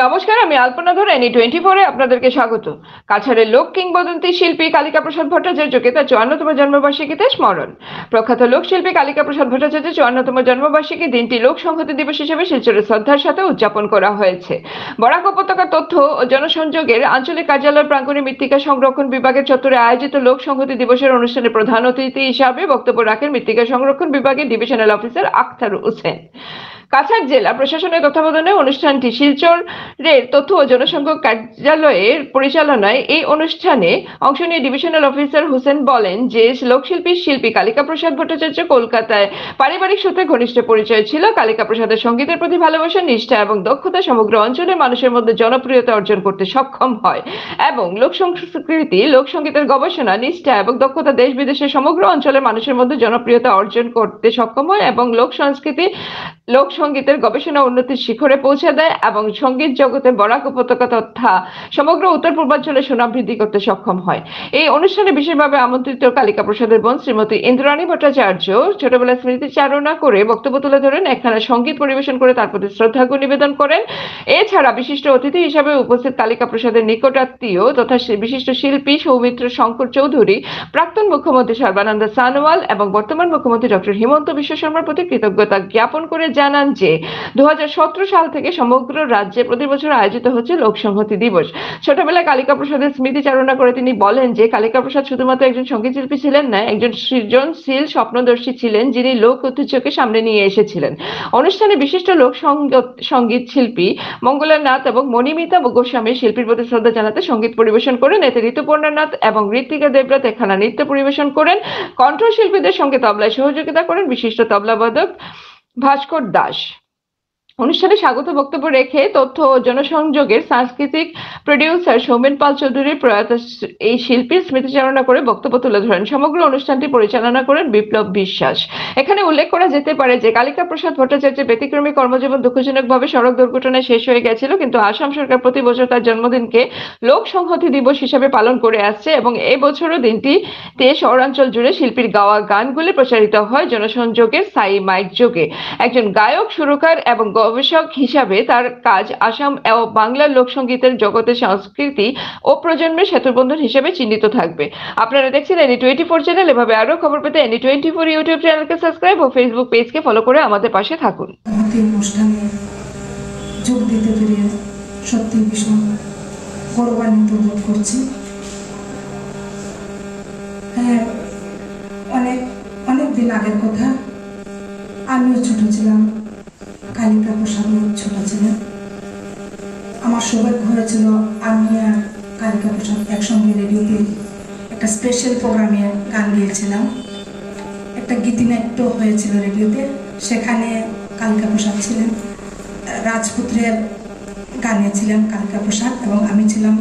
নমস্কার, আমি আলপনা ধর N24 আপনাদেরকে স্বাগত। কাছাড়ের লোক কিংবদন্তি শিল্পী কালিকা প্রসাদ ভট্টাচার্যকে তার 54তম জন্মবার্ষিকীতে স্মরণ। প্রখ্যাত লোকশিল্পী কালিকা প্রসাদ ভট্টাচার্যের 54তম জন্মবার্ষিকী দিনটি লোক সংহতি দিবস হিসেবে শিলচরে শ্রদ্ধার সাথে উদযাপন করা হয়েছে। বরাক উপত্যকা তথ্য ও জনসংযোগের আঞ্চলিক কার্যালয় প্রাঙ্গণে মৃত্তিকা সংরক্ষণ বিভাগের চত্বরে আয়োজিত লোক সংহতি দিবসের অনুষ্ঠানে প্রধান অতিথি হিসাবে বক্তব্য রাখেন মৃত্তিকা সংরক্ষণ বিভাগের ডিভিশনাল অফিসার আখতার হোসেন। কাছাড় জেলা প্রশাসনের তত্ত্বাবধানে অনুষ্ঠানটি শিলচরের তথ্য ও জনসংযোগ কার্যালয়ের পরিচালনায়। এই অনুষ্ঠানে অংশ নিয়ে ডিভিশনাল অফিসার হোসেন বলেন যে শিল্পী কালিকা প্রসাদ ভট্টাচার্য কলকাতায় পারিবারিক সূত্রে ঘনিষ্ঠ পরিচয় ছিল। কালিকা প্রসাদের সঙ্গীতের প্রতি ভালোবাসা, নিষ্ঠা এবং দক্ষতা সমগ্র অঞ্চলের মানুষের মধ্যে জনপ্রিয়তা অর্জন করতে সক্ষম হয় এবং লোক সংস্কৃতি, লোক সঙ্গীতের গবেষণা, নিষ্ঠা এবং দক্ষতা দেশ বিদেশের সমগ্র অঞ্চলের মানুষের মধ্যে জনপ্রিয়তা অর্জন করতে সক্ষম হয় এবং লোক সংস্কৃতি, লোক সঙ্গীতের গবেষণা উন্নতির শিখরে পৌঁছে দেয় এবং সঙ্গীত জগতে বরাক উপত্যকা তথা সমগ্র উত্তর পূর্বাঞ্চলে সুনাম বৃদ্ধি করতে সক্ষম হয়। এই অনুষ্ঠানে বিশেষভাবে আমন্ত্রিত কালিকা প্রসাদের বোন শ্রীমতী ইন্দ্রাণী ভট্টাচার্য ছোটবেলায় স্মৃতিচারণা করে বক্তব্য তুলে ধরেন, একখানা সঙ্গীত পরিবেশন করে তার প্রতি শ্রদ্ধার্ঘ নিবেদন করেন। এছাড়া বিশিষ্ট অতিথি হিসাবে উপস্থিত কালিকা প্রসাদের নিকটাত্মীয় তথা বিশিষ্ট শিল্পী সৌমিত্র শঙ্কর চৌধুরী, প্রাক্তন মুখ্যমন্ত্রী সর্বানন্দ সানোয়াল এবং বর্তমান মুখ্যমন্ত্রী ডক্টর হিমন্ত বিশ্ব শর্মার প্রতি কৃতজ্ঞতা জ্ঞাপন করে জানান যে 2017 সাল থেকে সমগ্র রাজ্যে প্রতি বছর আয়োজিত হচ্ছে লোক সংহতি দিবস। ছোটবেলায় কালিকা প্রসাদের স্মৃতিচারণা করে তিনি বলেন যে কালিকা প্রসাদ শুধুমাত্র একজন সঙ্গীত শিল্পী ছিলেন না, একজন সৃজনশীল স্বপ্নদর্শী ছিলেন যিনি লোক ঐতিহ্যকে সামনে নিয়ে এসেছিলেন। অনুষ্ঠানে বিশিষ্ট লোক সঙ্গীত শিল্পী মঙ্গলানাথ এবং মণিমিতা গোস্বামী শিল্পীর প্রতি শ্রদ্ধা জানাতে সঙ্গীত পরিবেশন করেন। এতে ঋতুপর্ণা নাথ এবং ঋত্বিকা দেবরাত একখানা নৃত্য পরিবেশন করেন। কণ্ঠশিল্পীদের সঙ্গে তবলায় সহযোগিতা করেন বিশিষ্ট তবলাবাদক ভাস্কর দাস। অনুষ্ঠানে স্বাগত বক্তব্য রেখে তথ্য ও জনসংযোগের সাংস্কৃতিক প্রডিউসার সৌমেন পাল চৌধুরী প্রয়াত এই শিল্পীর স্মৃতিচারণা করে বক্তব্য তুলে ধরেন। সমগ্র অনুষ্ঠানটি পরিচালনা করেন বিপ্লব বিশ্বাস। এখানে উল্লেখ করা যেতে পারে যে কালিকা প্রসাদ ভট্টাচার্যের ব্যতিক্রমী কর্মজীবন দুঃখজনকভাবে সড়ক দুর্ঘটনায় শেষ হয়ে গেছিল, কিন্তু আসাম সরকার প্রতি বছর তার জন্মদিনকে লোক সংহতি দিবস হিসেবে পালন করে আসছে এবং এই বছরও দিনটিতে শহরাঞ্চল জুড়ে শিল্পীর গাওয়া গানগুলি প্রচারিত হয় জনসংযোগের স্থায়ী মাইক যোগে। একজন গায়ক, সুরকার এবং গবেষক হিসাবে তার কাজ আসাম ও বাংলার লোকসঙ্গীতের জগতে সংস্কৃতি ও প্রজন্মের সেতুবন্ধন হিসেবে চিহ্নিত থাকবে। আপনারা দেখছেন N24 চ্যানেল। এভাবে আরো খবর পেতে N24 ইউটিউব চ্যানেলকে সাবস্ক্রাইব ও ফেসবুক পেজকে ফলো করে আমাদের পাশে থাকুন। অনুষ্ঠানে যোগ দিতে পেরে সত্যি ভীষণ গৌরবান্বিত বোধ করছি। হ্যাঁ, অনেক দিন আগের কথা, আমিও ছোট ছিলাম, কালিকা প্রসাদও ছোট ছিলেন। আমার সৌভাগ্য হয়েছিল আমি আর কালিকা প্রসাদ একসঙ্গে রেডিওতে একটা স্পেশাল প্রোগ্রামে গান গিয়েছিলাম। একটা গীতিনাট্য হয়েছিল রেডিওতে, সেখানে কালিকা প্রসাদ ছিলেন, রাজপুত্রের গানে ছিলেন কালিকা প্রসাদ এবং আমি ছিলাম